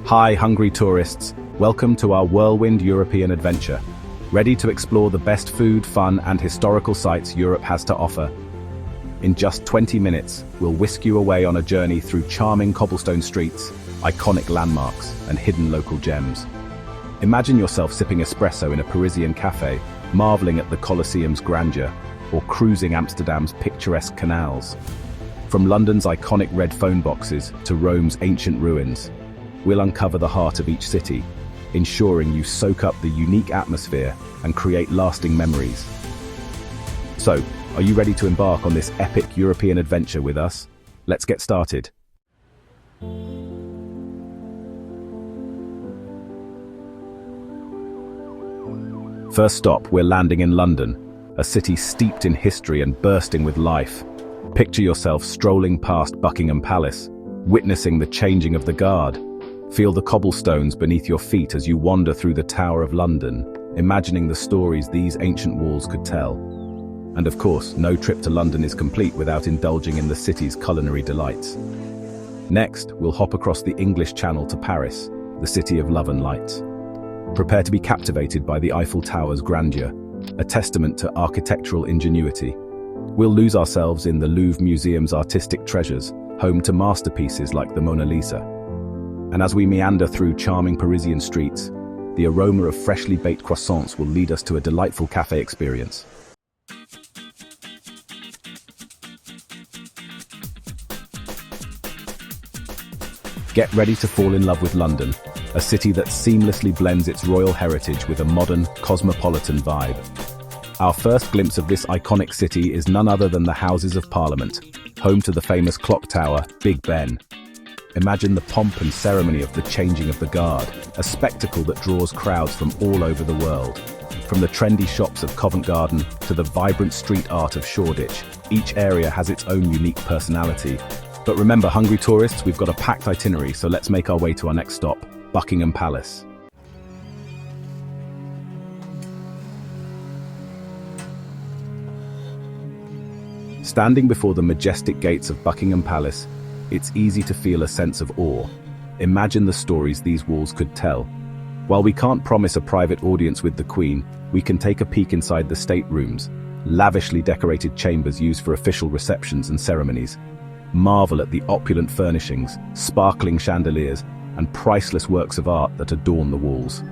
Hi, hungry tourists. Welcome to our whirlwind European adventure. Ready to explore the best food, fun, and historical sites Europe has to offer? In just 20 minutes, we'll whisk you away on a journey through charming cobblestone streets, iconic landmarks, and hidden local gems. Imagine yourself sipping espresso in a Parisian cafe, marveling at the Colosseum's grandeur, or cruising Amsterdam's picturesque canals. From London's iconic red phone boxes to Rome's ancient ruins, we'll uncover the heart of each city, ensuring you soak up the unique atmosphere and create lasting memories. So, are you ready to embark on this epic European adventure with us? Let's get started. First stop, we're landing in London, a city steeped in history and bursting with life. Picture yourself strolling past Buckingham Palace, witnessing the changing of the guard. Feel the cobblestones beneath your feet as you wander through the Tower of London, imagining the stories these ancient walls could tell. And of course, no trip to London is complete without indulging in the city's culinary delights. Next, we'll hop across the English Channel to Paris, the city of love and light. Prepare to be captivated by the Eiffel Tower's grandeur, a testament to architectural ingenuity. We'll lose ourselves in the Louvre Museum's artistic treasures, home to masterpieces like the Mona Lisa. And as we meander through charming Parisian streets, the aroma of freshly baked croissants will lead us to a delightful cafe experience. Get ready to fall in love with London, a city that seamlessly blends its royal heritage with a modern, cosmopolitan vibe. Our first glimpse of this iconic city is none other than the Houses of Parliament, home to the famous clock tower, Big Ben. Imagine the pomp and ceremony of the changing of the guard, a spectacle that draws crowds from all over the world. From the trendy shops of Covent Garden to the vibrant street art of Shoreditch, each area has its own unique personality. But remember, hungry tourists, we've got a packed itinerary, so let's make our way to our next stop, Buckingham Palace. Standing before the majestic gates of Buckingham Palace, it's easy to feel a sense of awe. Imagine the stories these walls could tell. While we can't promise a private audience with the Queen, we can take a peek inside the staterooms, lavishly decorated chambers used for official receptions and ceremonies. Marvel at the opulent furnishings, sparkling chandeliers, and priceless works of art that adorn the walls.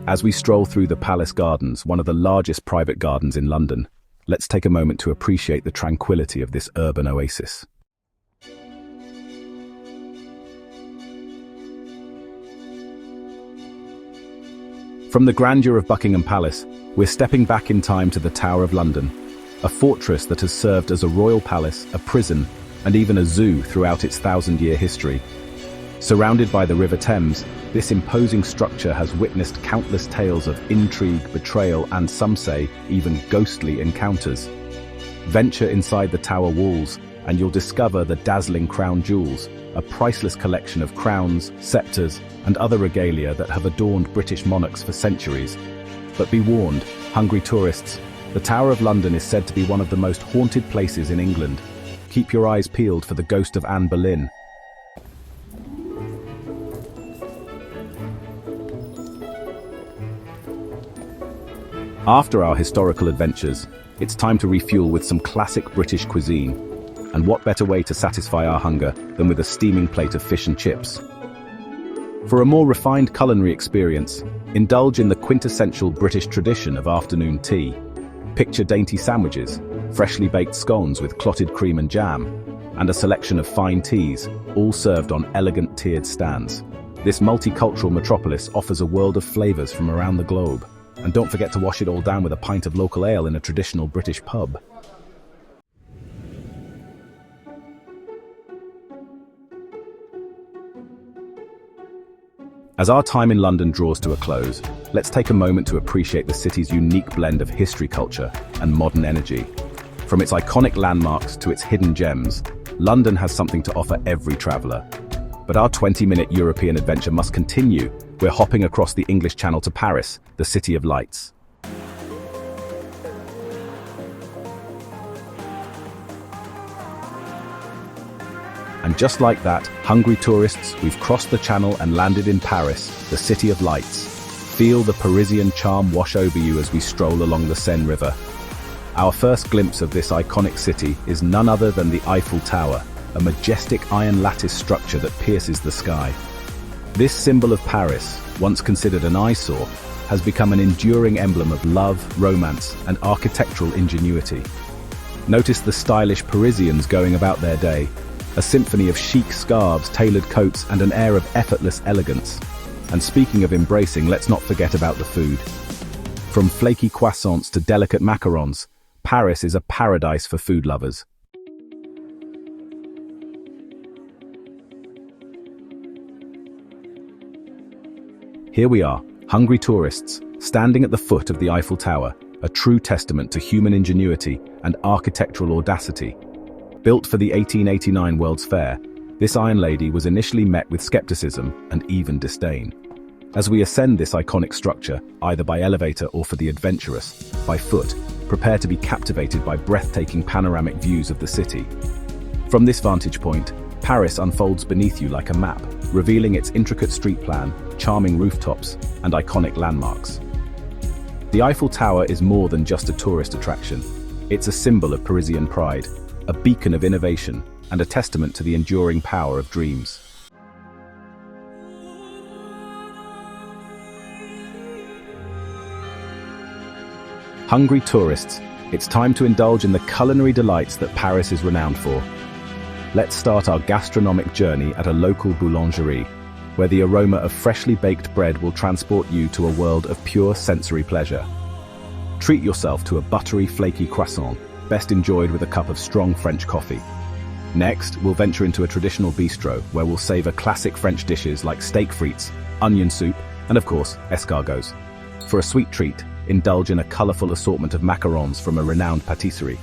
As we stroll through the Palace Gardens, one of the largest private gardens in London, let's take a moment to appreciate the tranquility of this urban oasis. From the grandeur of Buckingham Palace, we're stepping back in time to the Tower of London, a fortress that has served as a royal palace, a prison, and even a zoo throughout its thousand-year history. Surrounded by the River Thames, this imposing structure has witnessed countless tales of intrigue, betrayal, and some say, even ghostly encounters. Venture inside the tower walls, and you'll discover the dazzling crown jewels, a priceless collection of crowns, scepters, and other regalia that have adorned British monarchs for centuries. But be warned, hungry tourists, the Tower of London is said to be one of the most haunted places in England. Keep your eyes peeled for the ghost of Anne Boleyn. After our historical adventures, it's time to refuel with some classic British cuisine. And what better way to satisfy our hunger than with a steaming plate of fish and chips? For a more refined culinary experience, indulge in the quintessential British tradition of afternoon tea. Picture dainty sandwiches, freshly baked scones with clotted cream and jam, and a selection of fine teas, all served on elegant tiered stands. This multicultural metropolis offers a world of flavors from around the globe. And don't forget to wash it all down with a pint of local ale in a traditional British pub. As our time in London draws to a close, let's take a moment to appreciate the city's unique blend of history, culture, and modern energy. From its iconic landmarks to its hidden gems, London has something to offer every traveller. But our 20-minute European adventure must continue. We're hopping across the English Channel to Paris, the City of Lights. And just like that, hungry tourists, we've crossed the channel and landed in Paris, the city of lights. Feel the Parisian charm wash over you as we stroll along the Seine River. Our first glimpse of this iconic city is none other than the Eiffel Tower, a majestic iron lattice structure that pierces the sky. This symbol of Paris, once considered an eyesore, has become an enduring emblem of love, romance, and architectural ingenuity. Notice the stylish Parisians going about their day, a symphony of chic scarves, tailored coats, and an air of effortless elegance. And speaking of embracing, let's not forget about the food. From flaky croissants to delicate macarons, Paris is a paradise for food lovers. Here we are, hungry tourists, standing at the foot of the Eiffel Tower, a true testament to human ingenuity and architectural audacity. Built for the 1889 World's Fair, this Iron Lady was initially met with skepticism and even disdain. As we ascend this iconic structure, either by elevator or for the adventurous, by foot, prepare to be captivated by breathtaking panoramic views of the city. From this vantage point, Paris unfolds beneath you like a map, revealing its intricate street plan, charming rooftops, and iconic landmarks. The Eiffel Tower is more than just a tourist attraction. It's a symbol of Parisian pride, a beacon of innovation, and a testament to the enduring power of dreams. Hungry tourists, it's time to indulge in the culinary delights that Paris is renowned for. Let's start our gastronomic journey at a local boulangerie, where the aroma of freshly baked bread will transport you to a world of pure sensory pleasure. Treat yourself to a buttery, flaky croissant, best enjoyed with a cup of strong French coffee. Next, we'll venture into a traditional bistro, where we'll savor classic French dishes like steak frites, onion soup, and of course, escargots. For a sweet treat, indulge in a colorful assortment of macarons from a renowned patisserie.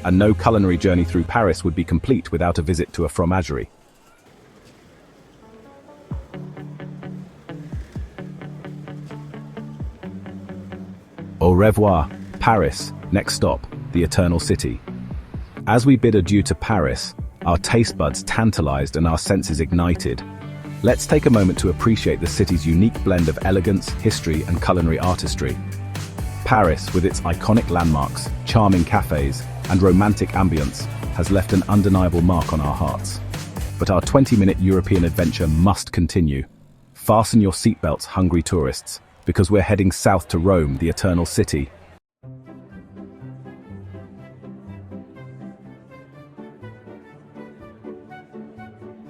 And no culinary journey through Paris would be complete without a visit to a fromagerie. Au revoir, Paris. Next stop, the Eternal City. As we bid adieu to Paris, our taste buds tantalized and our senses ignited. Let's take a moment to appreciate the city's unique blend of elegance, history, and culinary artistry. Paris, with its iconic landmarks, charming cafes, and romantic ambience, has left an undeniable mark on our hearts. But our 20-minute European adventure must continue. Fasten your seatbelts, hungry tourists, because we're heading south to Rome, the Eternal City.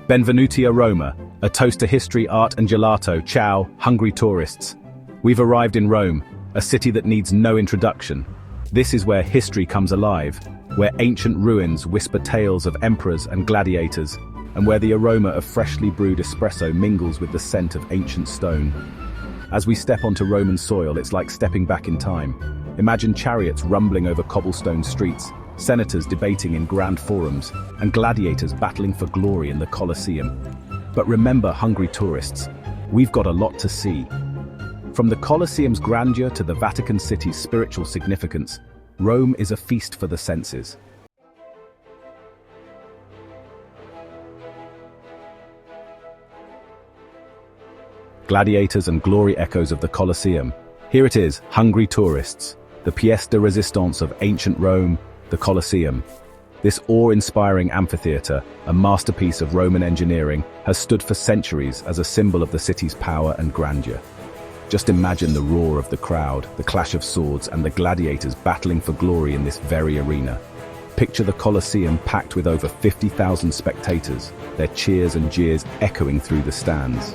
Benvenuti a Roma, a toast to history, art, and gelato. Ciao, hungry tourists. We've arrived in Rome, a city that needs no introduction. This is where history comes alive, where ancient ruins whisper tales of emperors and gladiators, and where the aroma of freshly brewed espresso mingles with the scent of ancient stone. As we step onto Roman soil, it's like stepping back in time. Imagine chariots rumbling over cobblestone streets, senators debating in grand forums, and gladiators battling for glory in the Colosseum. But remember, hungry tourists, we've got a lot to see. From the Colosseum's grandeur to the Vatican City's spiritual significance, Rome is a feast for the senses. Gladiators and glory echoes of the Colosseum. Here it is, hungry tourists, the pièce de résistance of ancient Rome, the Colosseum. This awe-inspiring amphitheater, a masterpiece of Roman engineering, has stood for centuries as a symbol of the city's power and grandeur. Just imagine the roar of the crowd, the clash of swords, and the gladiators battling for glory in this very arena. Picture the Colosseum packed with over 50,000 spectators, their cheers and jeers echoing through the stands.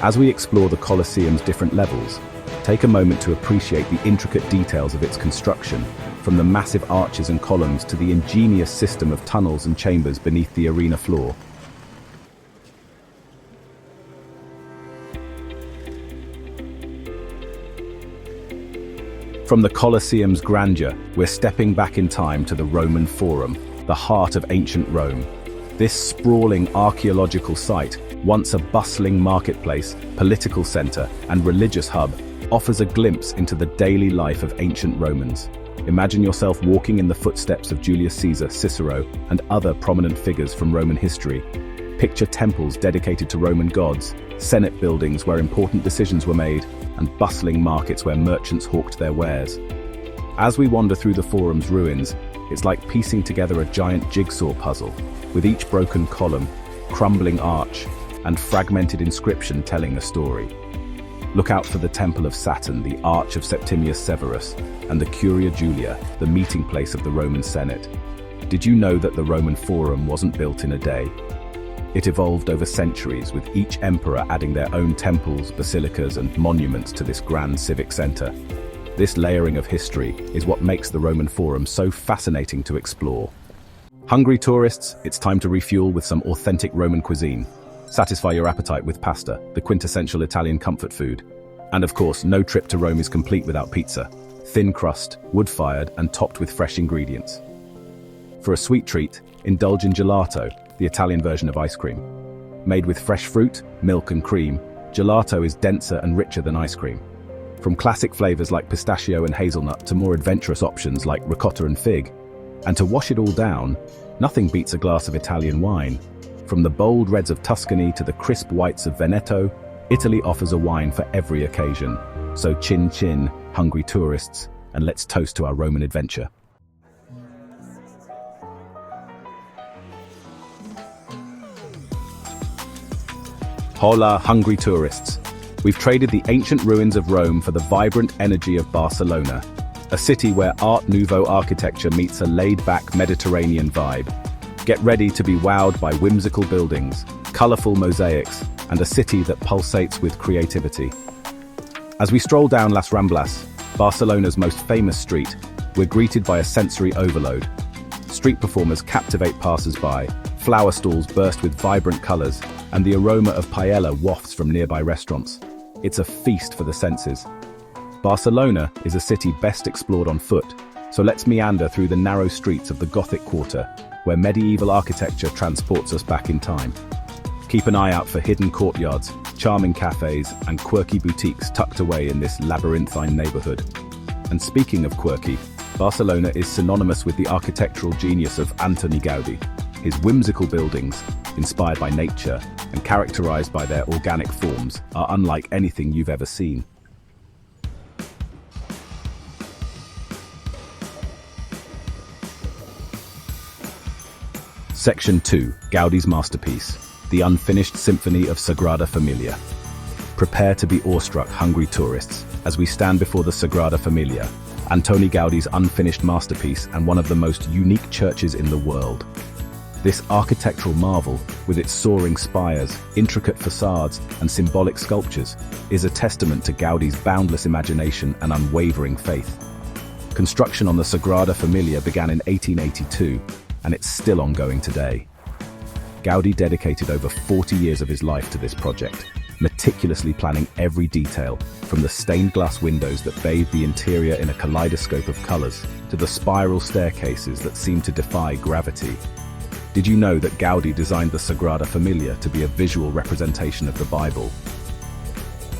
As we explore the Colosseum's different levels, take a moment to appreciate the intricate details of its construction, from the massive arches and columns to the ingenious system of tunnels and chambers beneath the arena floor. From the Colosseum's grandeur, we're stepping back in time to the Roman Forum, the heart of ancient Rome. This sprawling archaeological site, once a bustling marketplace, political center, and religious hub, offers a glimpse into the daily life of ancient Romans. Imagine yourself walking in the footsteps of Julius Caesar, Cicero, and other prominent figures from Roman history. Picture temples dedicated to Roman gods, senate buildings where important decisions were made, and bustling markets where merchants hawked their wares. As we wander through the Forum's ruins, it's like piecing together a giant jigsaw puzzle, with each broken column, crumbling arch, and fragmented inscription telling a story. Look out for the Temple of Saturn, the Arch of Septimius Severus, and the Curia Julia, the meeting place of the Roman Senate. Did you know that the Roman Forum wasn't built in a day? It evolved over centuries, with each emperor adding their own temples, basilicas, and monuments to this grand civic center. This layering of history is what makes the Roman Forum so fascinating to explore. Hungry tourists, it's time to refuel with some authentic Roman cuisine. Satisfy your appetite with pasta, the quintessential Italian comfort food. And of course, no trip to Rome is complete without pizza. Thin crust, wood-fired, and topped with fresh ingredients. For a sweet treat, indulge in gelato, the Italian version of ice cream. Made with fresh fruit, milk, and cream, gelato is denser and richer than ice cream. From classic flavors like pistachio and hazelnut to more adventurous options like ricotta and fig. And to wash it all down, nothing beats a glass of Italian wine. From the bold reds of Tuscany to the crisp whites of Veneto, Italy offers a wine for every occasion. So chin chin, hungry tourists, and let's toast to our Roman adventure. Hola, hungry tourists. We've traded the ancient ruins of Rome for the vibrant energy of Barcelona, a city where Art Nouveau architecture meets a laid-back Mediterranean vibe. Get ready to be wowed by whimsical buildings, colorful mosaics, and a city that pulsates with creativity. As we stroll down Las Ramblas, Barcelona's most famous street, we're greeted by a sensory overload. Street performers captivate passers-by, flower stalls burst with vibrant colors, and the aroma of paella wafts from nearby restaurants. It's a feast for the senses. Barcelona is a city best explored on foot, so let's meander through the narrow streets of the Gothic Quarter, where medieval architecture transports us back in time. Keep an eye out for hidden courtyards, charming cafes, and quirky boutiques tucked away in this labyrinthine neighborhood. And speaking of quirky, Barcelona is synonymous with the architectural genius of Antoni Gaudí. His whimsical buildings, inspired by nature and characterized by their organic forms, are unlike anything you've ever seen. Section 2, Gaudi's masterpiece, the unfinished symphony of Sagrada Familia. Prepare to be awestruck, hungry tourists, as we stand before the Sagrada Familia, Antoni Gaudi's unfinished masterpiece and one of the most unique churches in the world. This architectural marvel, with its soaring spires, intricate facades, and symbolic sculptures, is a testament to Gaudi's boundless imagination and unwavering faith. Construction on the Sagrada Familia began in 1882, and it's still ongoing today. Gaudí dedicated over 40 years of his life to this project, meticulously planning every detail, from the stained glass windows that bathe the interior in a kaleidoscope of colors, to the spiral staircases that seem to defy gravity. Did you know that Gaudí designed the Sagrada Familia to be a visual representation of the Bible?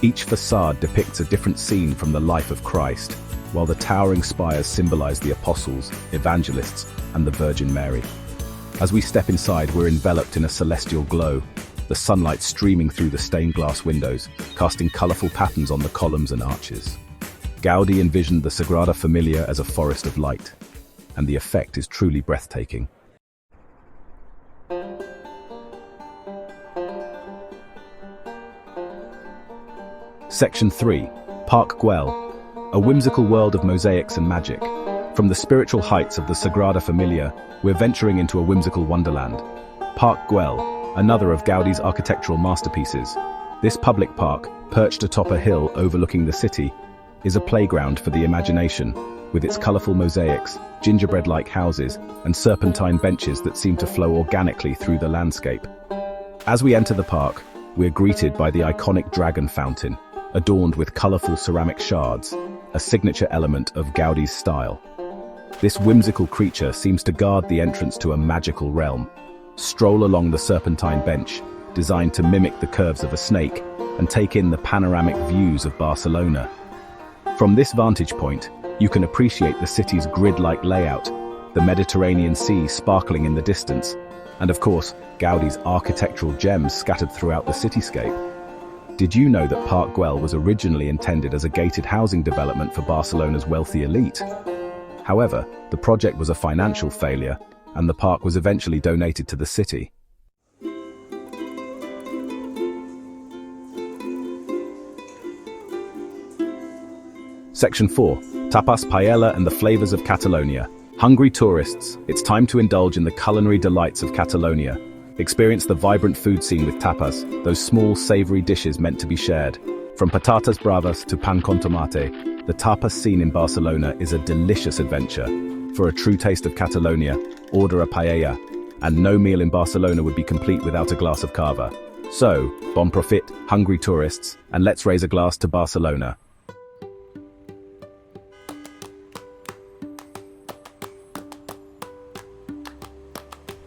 Each facade depicts a different scene from the life of Christ, while the towering spires symbolize the apostles, evangelists, and the Virgin Mary. As we step inside, we're enveloped in a celestial glow, the sunlight streaming through the stained glass windows, casting colorful patterns on the columns and arches. Gaudí envisioned the Sagrada Familia as a forest of light, and the effect is truly breathtaking. Section 3, Park Güell, a whimsical world of mosaics and magic. From the spiritual heights of the Sagrada Familia, we're venturing into a whimsical wonderland. Park Güell, another of Gaudi's architectural masterpieces. This public park, perched atop a hill overlooking the city, is a playground for the imagination, with its colorful mosaics, gingerbread-like houses, and serpentine benches that seem to flow organically through the landscape. As we enter the park, we're greeted by the iconic dragon fountain, adorned with colorful ceramic shards, a signature element of Gaudí's style. This whimsical creature seems to guard the entrance to a magical realm. Stroll along the serpentine bench, designed to mimic the curves of a snake, and take in the panoramic views of Barcelona. From this vantage point, You can appreciate the city's grid-like layout, the Mediterranean Sea sparkling in the distance, and of course, Gaudi's architectural gems scattered throughout the cityscape. Did you know that Park Güell was originally intended as a gated housing development for Barcelona's wealthy elite? However, the project was a financial failure, and the park was eventually donated to the city. Section 4. Tapas, paella and the flavors of Catalonia. Hungry tourists, it's time to indulge in the culinary delights of Catalonia. Experience the vibrant food scene with tapas, those small, savory dishes meant to be shared. From patatas bravas to pan con tomate, the tapas scene in Barcelona is a delicious adventure. For a true taste of Catalonia, order a paella, and no meal in Barcelona would be complete without a glass of cava. So, bon profit, hungry tourists, and let's raise a glass to Barcelona.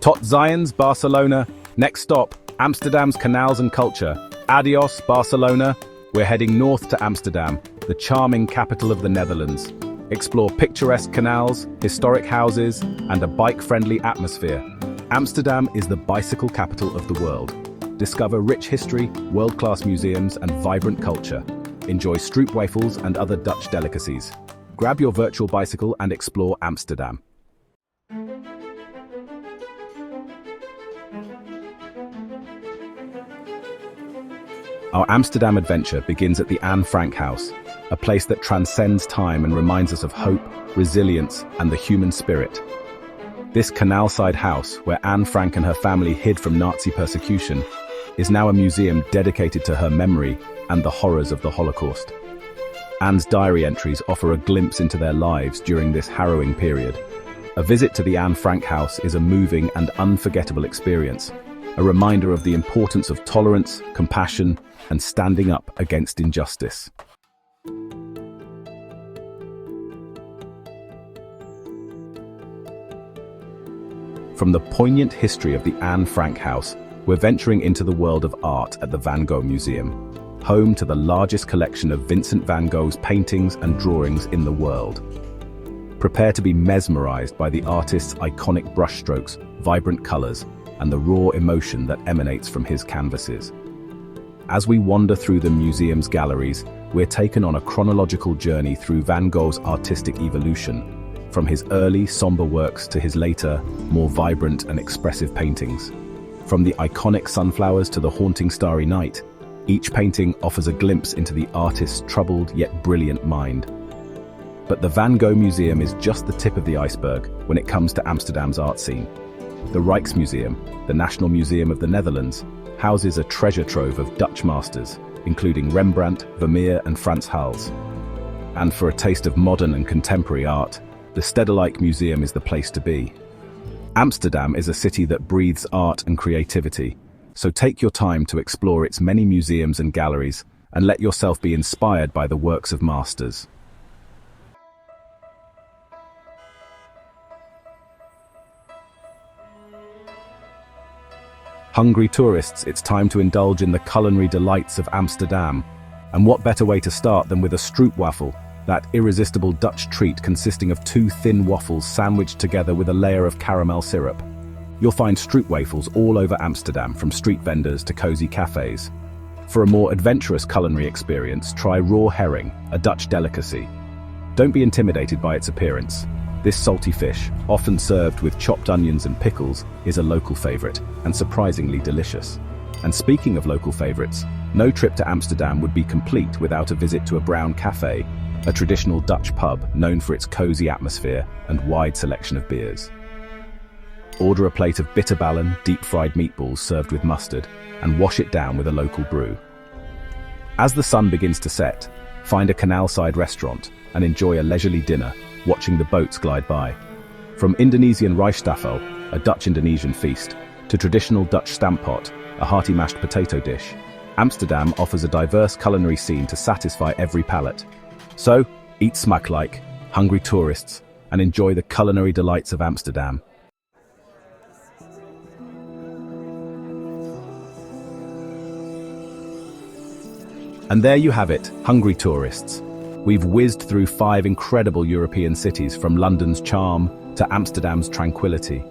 Tot Zions, Barcelona. Next stop, Amsterdam's canals and culture. Adios, Barcelona. We're heading north to Amsterdam, the charming capital of the Netherlands. Explore picturesque canals, historic houses, and a bike-friendly atmosphere. Amsterdam is the bicycle capital of the world. Discover rich history, world-class museums, and vibrant culture. Enjoy stroopwafels and other Dutch delicacies. Grab your virtual bicycle and explore Amsterdam. Our Amsterdam adventure begins at the Anne Frank House, a place that transcends time and reminds us of hope, resilience, and the human spirit. This canal-side house, where Anne Frank and her family hid from Nazi persecution, is now a museum dedicated to her memory and the horrors of the Holocaust. Anne's diary entries offer a glimpse into their lives during this harrowing period. A visit to the Anne Frank House is a moving and unforgettable experience, a reminder of the importance of tolerance, compassion, and standing up against injustice. From the poignant history of the Anne Frank House, we're venturing into the world of art at the Van Gogh Museum, home to the largest collection of Vincent van Gogh's paintings and drawings in the world. Prepare to be mesmerized by the artist's iconic brushstrokes, vibrant colors, and the raw emotion that emanates from his canvases. As we wander through the museum's galleries, we're taken on a chronological journey through Van Gogh's artistic evolution, from his early, somber works to his later, more vibrant and expressive paintings. From the iconic sunflowers to the haunting Starry Night, each painting offers a glimpse into the artist's troubled yet brilliant mind. But the Van Gogh Museum is just the tip of the iceberg when it comes to Amsterdam's art scene. The Rijksmuseum, the National Museum of the Netherlands, houses a treasure trove of Dutch masters, including Rembrandt, Vermeer, and Frans Hals. And for a taste of modern and contemporary art, the Stedelijk Museum is the place to be. Amsterdam is a city that breathes art and creativity, so take your time to explore its many museums and galleries, and let yourself be inspired by the works of masters. Hungry tourists, it's time to indulge in the culinary delights of Amsterdam. And what better way to start than with a stroopwafel, that irresistible Dutch treat consisting of two thin waffles sandwiched together with a layer of caramel syrup. You'll find stroopwafels all over Amsterdam, from street vendors to cozy cafes. For a more adventurous culinary experience, try raw herring, a Dutch delicacy. Don't be intimidated by its appearance. This salty fish, often served with chopped onions and pickles, is a local favorite, and surprisingly delicious. And speaking of local favorites, no trip to Amsterdam would be complete without a visit to a Brown Cafe, a traditional Dutch pub known for its cozy atmosphere and wide selection of beers. Order a plate of bitterballen, deep-fried meatballs served with mustard, and wash it down with a local brew. As the sun begins to set, find a canal-side restaurant and enjoy a leisurely dinner, watching the boats glide by. From Indonesian rijstafel, a Dutch-Indonesian feast, to traditional Dutch stamppot, a hearty mashed potato dish, Amsterdam offers a diverse culinary scene to satisfy every palate. So, eat smakelijk, hungry tourists, and enjoy the culinary delights of Amsterdam. And there you have it, hungry tourists. We've whizzed through 5 incredible European cities, from London's charm to Amsterdam's tranquility.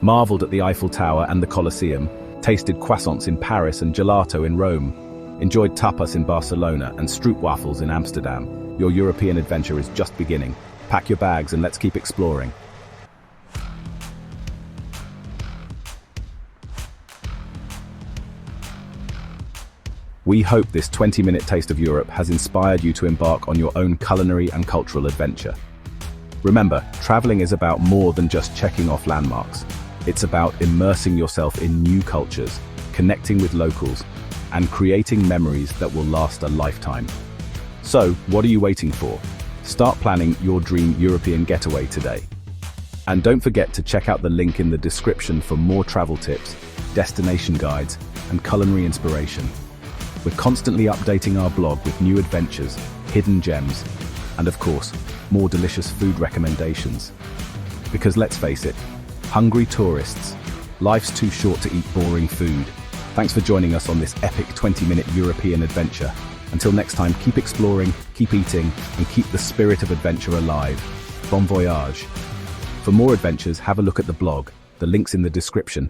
Marveled at the Eiffel Tower and the Colosseum, tasted croissants in Paris and gelato in Rome, enjoyed tapas in Barcelona and stroopwafels in Amsterdam. Your European adventure is just beginning. Pack your bags and let's keep exploring. We hope this 20-minute taste of Europe has inspired you to embark on your own culinary and cultural adventure. Remember, traveling is about more than just checking off landmarks. It's about immersing yourself in new cultures, connecting with locals, and creating memories that will last a lifetime. So, what are you waiting for? Start planning your dream European getaway today. And don't forget to check out the link in the description for more travel tips, destination guides, and culinary inspiration. We're constantly updating our blog with new adventures, hidden gems, and of course, more delicious food recommendations. Because let's face it, hungry tourists, life's too short to eat boring food. Thanks for joining us on this epic 20-minute European adventure. Until next time, keep exploring, keep eating, and keep the spirit of adventure alive. Bon voyage. For more adventures, have a look at the blog. The link's in the description.